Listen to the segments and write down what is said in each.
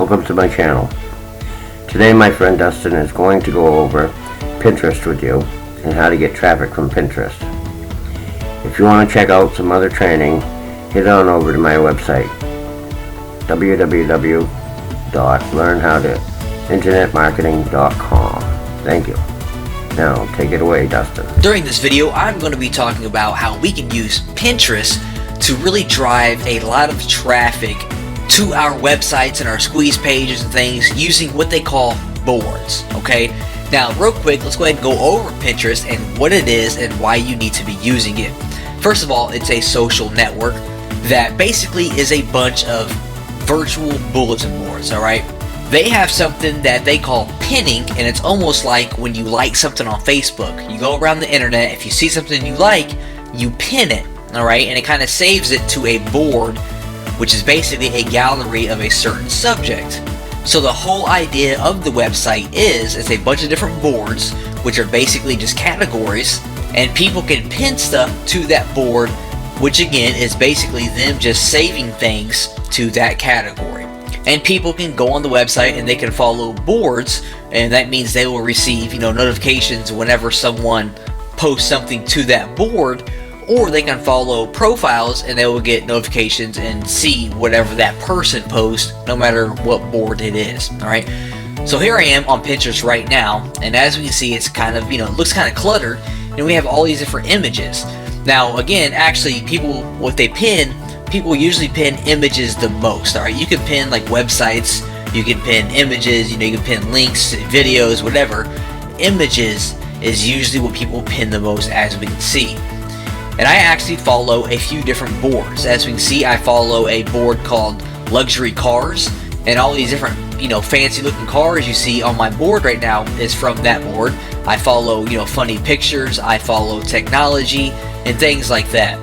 Welcome to my channel. Today my friend Dustin is going to go over Pinterest with you and how to get traffic from Pinterest. If you want to check out some other training, head on over to my website www.learnhowtointernetmarketing.com. Thank you. Now take it away, Dustin. During this video, I'm going to be talking about how we can use Pinterest to really drive a lot of traffic to our websites and our squeeze pages and things using what they call boards. Okay, now real quick, let's go ahead and go over Pinterest and what it is and why you need to be using it. First of all, it's a social network that basically is a bunch of virtual bulletin boards. All right, they have something that they call pinning, and it's almost like when you like something on Facebook. You go around the internet, if you see something you like, you pin it. All right, and it kind of saves it to a board, which is basically a gallery of a certain subject. So the whole idea of the website is it's a bunch of different boards, which are basically just categories, and people can pin stuff to that board, which again is basically them just saving things to that category. And people can go on the website and they can follow boards, and that means they will receive, notifications whenever someone posts something to that board, or they can follow profiles and they will get notifications and see whatever that person posts, no matter what board it is. Alright, so here I am on Pinterest right now, and as we can see, it's kind of, it looks kind of cluttered, and we have all these different images. Now again, actually people, what they pin, people usually pin images the most. Alright, you can pin like websites, you can pin images, you can pin links, videos, whatever. Images is usually what people pin the most, as we can see. And I actually follow a few different boards. As we can see, I follow a board called luxury cars, and all these different, fancy looking cars you see on my board right now is from that board. I follow, funny pictures, I follow technology, and things like that.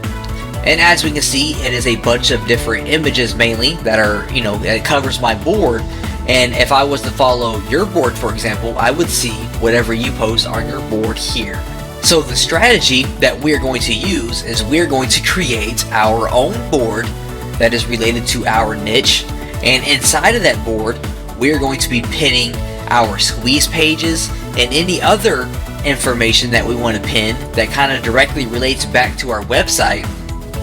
And as we can see, it is a bunch of different images mainly that are, that covers my board. And if I was to follow your board, for example, I would see whatever you post on your board here. So the strategy that we're going to use is we're going to create our own board that is related to our niche, and inside of that board we're going to be pinning our squeeze pages and any other information that we want to pin that kind of directly relates back to our website,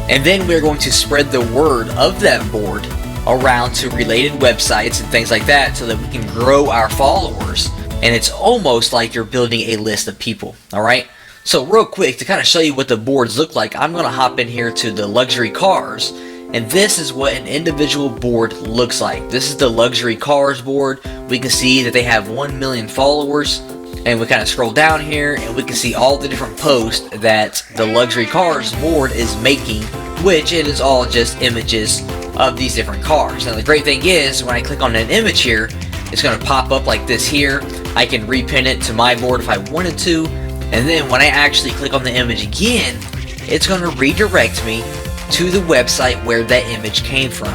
and then we're going to spread the word of that board around to related websites and things like that so that we can grow our followers, and it's almost like you're building a list of people. Alright, so real quick, to kind of show you what the boards look like, I'm going to hop in here to the luxury cars, and this is what an individual board looks like. This is the luxury cars board. We can see that they have 1 million followers, and we kind of scroll down here and we can see all the different posts that the luxury cars board is making, which it is all just images of these different cars. Now the great thing is, when I click on an image here, it's going to pop up like this here. I can repin it to my board if I wanted to. And then when I actually click on the image again, it's going to redirect me to the website where that image came from.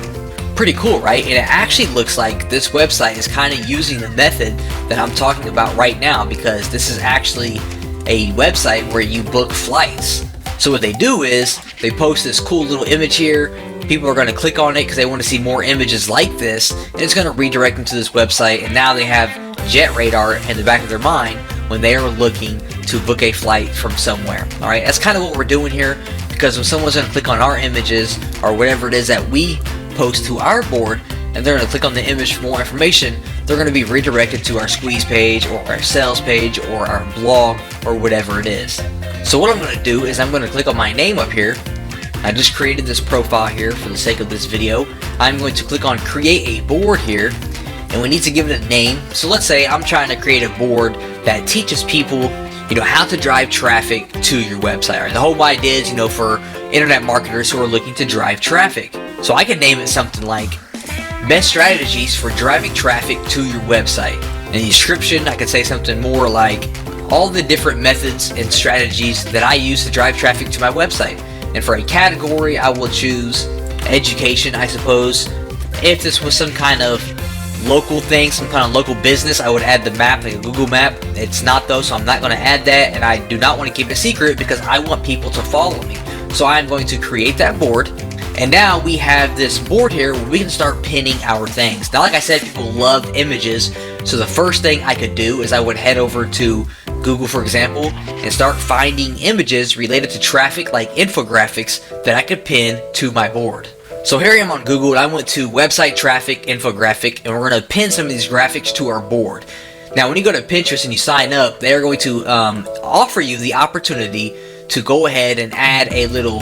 Pretty cool, right? And it actually looks like this website is kind of using the method that I'm talking about right now, because this is actually a website where you book flights. So what they do is they post this cool little image here. People are going to click on it because they want to see more images like this, and it's going to redirect them to this website, and now they have jet radar in the back of their mind when they are looking to book a flight from somewhere. Alright, that's kind of what we're doing here, because when someone's going to click on our images or whatever it is that we post to our board, and they're going to click on the image for more information, they're going to be redirected to our squeeze page or our sales page or our blog or whatever it is. So what I'm going to do is I'm going to click on my name up here. I just created this profile here for the sake of this video. I'm going to click on create a board here, and we need to give it a name. So let's say I'm trying to create a board that teaches people, how to drive traffic to your website. Right? The whole idea is, for internet marketers who are looking to drive traffic. So I can name it something like best strategies for driving traffic to your website. In the description, I could say something more like all the different methods and strategies that I use to drive traffic to my website. And for a category, I will choose education, I suppose. If this was some kind of local thing, some kind of local business, I would add the map, like a Google map. It's not though, so I'm not going to add that, and I do not want to keep it secret because I want people to follow me. So I'm going to create that board, And now we have this board here where we can start pinning our things. Now, like I said, people love images. So the first thing I could do is I would head over to Google, for example, and start finding images related to traffic, like infographics, that I could pin to my board. So here I am on Google, and I went to website traffic infographic, and we're going to pin some of these graphics to our board. Now, when you go to Pinterest and you sign up, they're going to offer you the opportunity to go ahead and add a little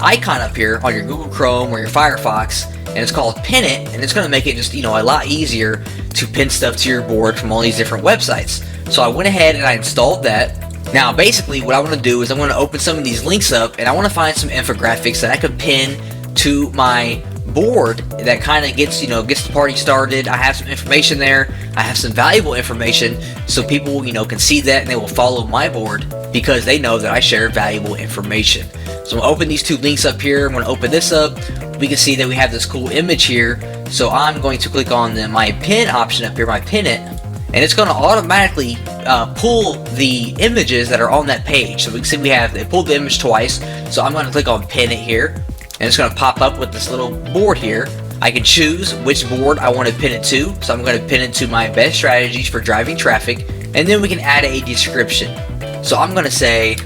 icon up here on your Google Chrome or your Firefox, and it's called Pin It, and it's going to make it just, a lot easier to pin stuff to your board from all these different websites. So I went ahead and I installed that. Now, basically, what I want to do is I want to open some of these links up, and I want to find some infographics that I could pin to my board that kind of gets the party started. I have some information there. I have some valuable information, so people can see that and they will follow my board because they know that I share valuable information. So I'm gonna open these two links up here. I'm gonna open this up. We can see that we have this cool image here. So I'm going to click on my pin option up here, my pin it, and it's going to automatically pull the images that are on that page. So we can see they pulled the image twice. So I'm going to click on pin it here, and it's going to pop up with this little board here. I can choose which board I want to pin it to. So I'm going to pin it to my best strategies for driving traffic, and then we can add a description. So I'm going to say,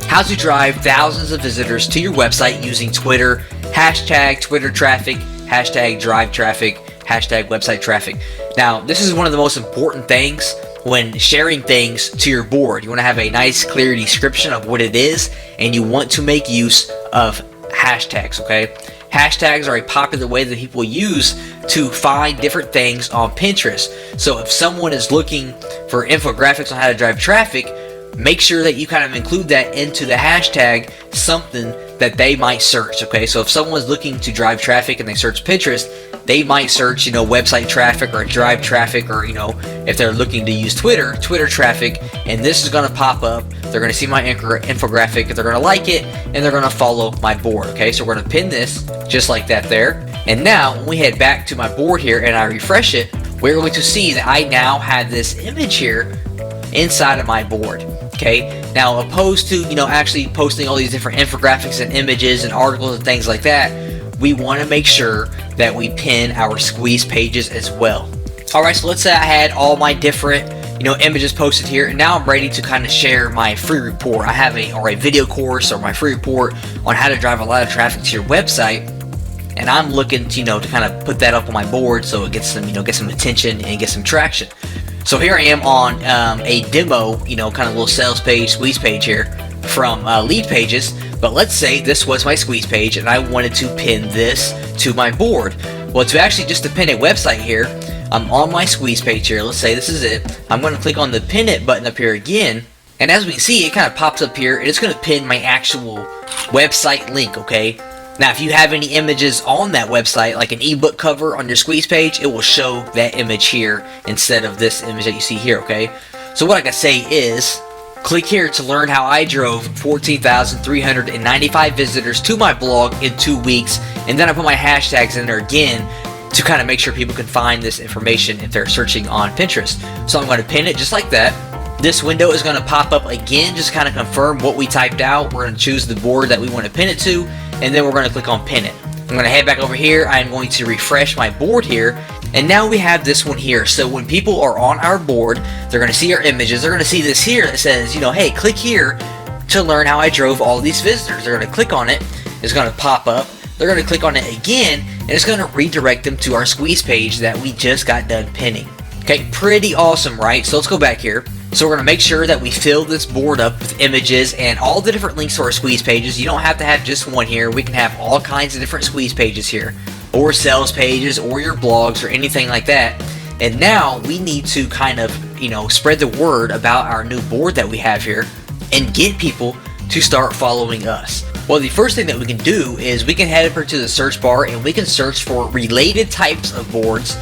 how to drive thousands of visitors to your website using Twitter, hashtag Twitter traffic, hashtag drive traffic, hashtag website traffic. Now, this is one of the most important things when sharing things to your board. You want to have a nice, clear description of what it is, and you want to make use of hashtags, okay? Hashtags are a popular way that people use to find different things on Pinterest. So if someone is looking for infographics on how to drive traffic, make sure that you kind of include that into the hashtag, something that they might search, okay? So if someone's looking to drive traffic and they search Pinterest, they might search, website traffic or drive traffic, or, if they're looking to use Twitter traffic, and this is going to pop up. They're going to see my infographic, they're going to like it, and they're going to follow my board, okay? So we're going to pin this just like that there. And now when we head back to my board here and I refresh it, we're going to see that I now have this image here inside of my board. Okay, now opposed to actually posting all these different infographics and images and articles and things like that, we want to make sure that we pin our squeeze pages as well. Alright, so let's say I had all my different images posted here, and now I'm ready to kind of share my free report. I have a video course or my free report on how to drive a lot of traffic to your website, and I'm looking to kind of put that up on my board so it gets some get some attention and get some traction. So here I am on a demo, kind of little sales page, squeeze page here from Lead Pages. But let's say this was my squeeze page and I wanted to pin this to my board. Well, just to pin a website here, I'm on my squeeze page here. Let's say this is it. I'm going to click on the pin it button up here again. And as we can see, it kind of pops up here and it's going to pin my actual website link, okay? Now, if you have any images on that website, like an ebook cover on your squeeze page, it will show that image here instead of this image that you see here, okay? So what I can say is, click here to learn how I drove 14,395 visitors to my blog in 2 weeks, and then I put my hashtags in there again to kind of make sure people can find this information if they're searching on Pinterest. So I'm going to pin it just like that. This window is going to pop up again, just kind of confirm what we typed out. We're going to choose the board that we want to pin it to, and then we're going to click on pin it. I'm going to head back over here. I'm going to refresh my board here, and now we have this one here. So when people are on our board, they're going to see our images. They're going to see this here that says, hey, click here to learn how I drove all these visitors. They're going to click on it. It's going to pop up. They're going to click on it again, and it's going to redirect them to our squeeze page that we just got done pinning. Okay, pretty awesome, right? So let's go back here. So we're going to make sure that we fill this board up with images and all the different links to our squeeze pages. You don't have to have just one here. We can have all kinds of different squeeze pages here, or sales pages, or your blogs, or anything like that. And now we need to kind of, spread the word about our new board that we have here and get people to start following us. Well, the first thing that we can do is we can head over to the search bar and we can search for related types of boards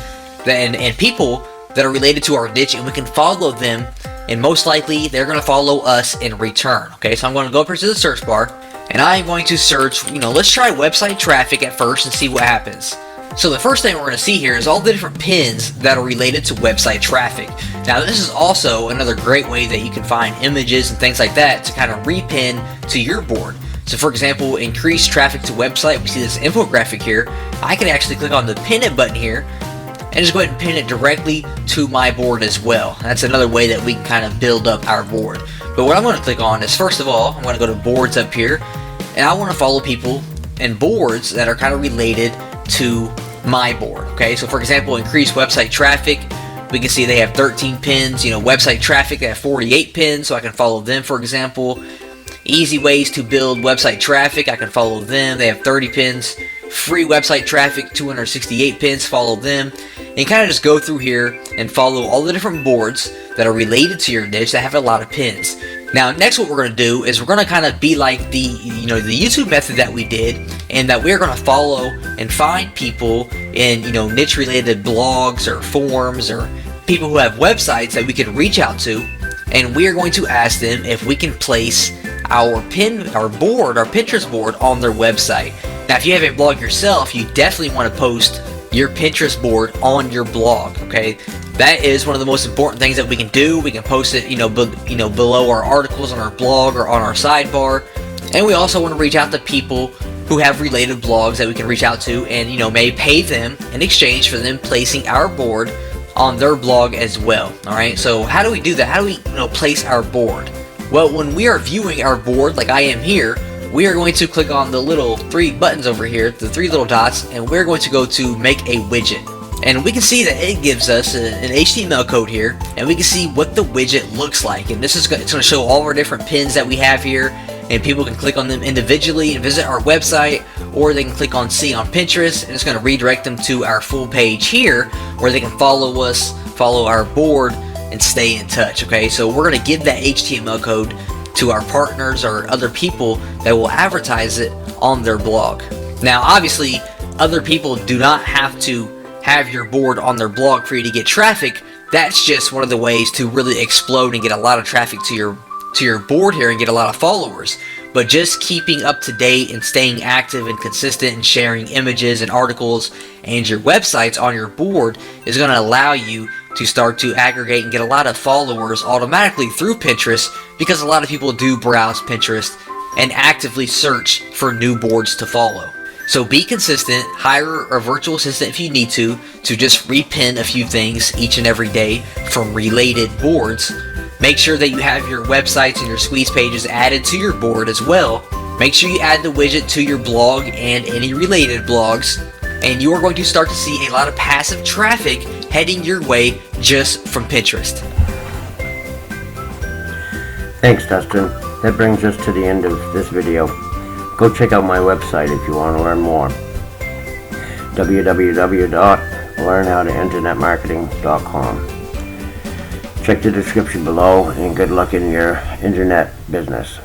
and people that are related to our niche, and we can follow them, and most likely they're going to follow us in return. Okay, so I'm going to go over to the search bar and I'm going to search, let's try website traffic at first and see what happens. So the first thing we're going to see here is all the different pins that are related to website traffic. Now, this is also another great way that you can find images and things like that to kind of repin to your board. So for example, increase traffic to website. We see this infographic here. I can actually click on the pin it button here and just go ahead and pin it directly to my board as well. That's another way that we can kind of build up our board. But what I'm going to click on is, first of all, I'm going to go to boards up here, and I want to follow people and boards that are kind of related to my board. Okay, so for example, increase website traffic. We can see they have 13 pins. Website traffic, they have 48 pins, so I can follow them, for example. Easy ways to build website traffic, I can follow them. They have 30 pins. Free website traffic, 268 pins, follow them. And kind of just go through here and follow all the different boards that are related to your niche that have a lot of pins. Now, next what we're going to do is we're going to kind of be like the YouTube method that we did, and that we're going to follow and find people in niche related blogs or forums or people who have websites that we can reach out to, and we're going to ask them if we can place our Pinterest board on their website. Now, if you have a blog yourself, you definitely want to post your Pinterest board on your blog. Okay, that is one of the most important things that we can do. We can post it, below our articles on our blog or on our sidebar. And we also want to reach out to people who have related blogs that we can reach out to, and may pay them in exchange for them placing our board on their blog as well. All right. So how do we do that? How do we place our board? Well, when we are viewing our board, like I am here, we are going to click on the little 3 buttons over here, the 3 little dots, and we're going to go to make a widget. And we can see that it gives us an HTML code here, and we can see what the widget looks like. And it's going to show all our different pins that we have here, and people can click on them individually and visit our website, or they can click on see on Pinterest, and it's going to redirect them to our full page here, where they can follow us, follow our board, and stay in touch. Okay, so we're going to give that HTML code to our partners or other people that will advertise it on their blog. Now, obviously, other people do not have to have your board on their blog for you to get traffic. That's just one of the ways to really explode and get a lot of traffic to your board here and get a lot of followers. But just keeping up to date and staying active and consistent and sharing images and articles and your websites on your board is going to allow you to start to aggregate and get a lot of followers automatically through Pinterest, because a lot of people do browse Pinterest and actively search for new boards to follow. So be consistent, hire a virtual assistant if you need to just repin a few things each and every day from related boards. Make sure that you have your websites and your squeeze pages added to your board as well. Make sure you add the widget to your blog and any related blogs, and you are going to start to see a lot of passive traffic heading your way just from Pinterest. Thanks, Dustin. That brings us to the end of this video. Go check out my website if you want to learn more. www.learnhowtointernetmarketing.com. Check the description below, and good luck in your internet business.